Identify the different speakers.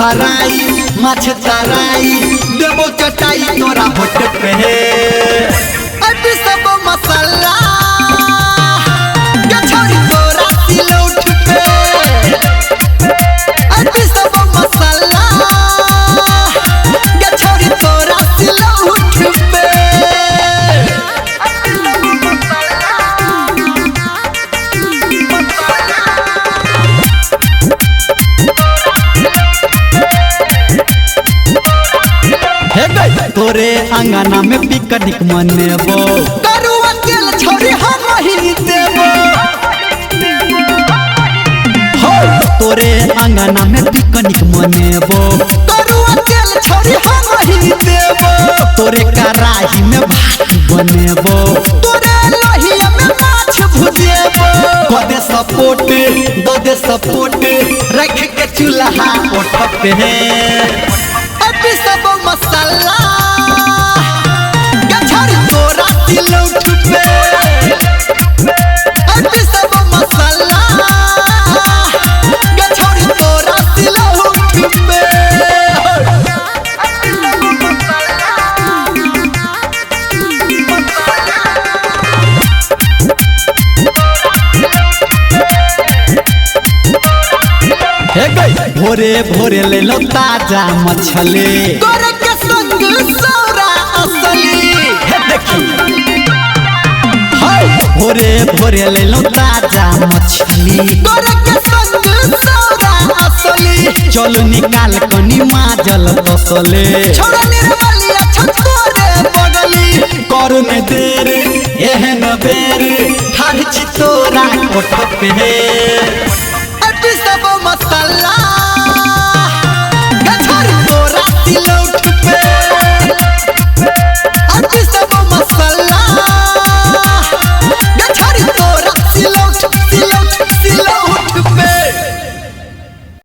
Speaker 1: fry माछ तराई देबो चटाई तोरा होठ पे अभी सब मसाला के छोड़ी तोरा सिलौट पे अभी सब मसाला के छोड़ी तोरा सिलौट पे तोरे अंगना में पिकनिक मनेबो करुआ तेल छोड़ी हम ही देबो हो तोरे अंगना में पिकनिक मनेबो करुआ तेल छोड़ी हम ही देबो तोरे कराही में भात बनेबो तोरे लोहिया में माछ भुजेबो दे सपोर्ट रख के चूल्हा ओठ पे अभी सब मसाला के छोड़ी तोरा सिलौट पे अभी सब मसाला के छोड़ी तोरा सिलौट पे भोरे भोरे ले लो ताजा मछली तोरे के संग सौरा असली हे देखी भोरे भोरे ले लो ताजा मछली तोरे के संग सौरा असली चल निकाल कनी माजल तसले छोड़ा निर्मलिया छतोरे बगली कर में देर एहन बेर ठाढ़ छी तोरा कोठ पे अभी सब मसाला के छोड़ी तोरा सिलौट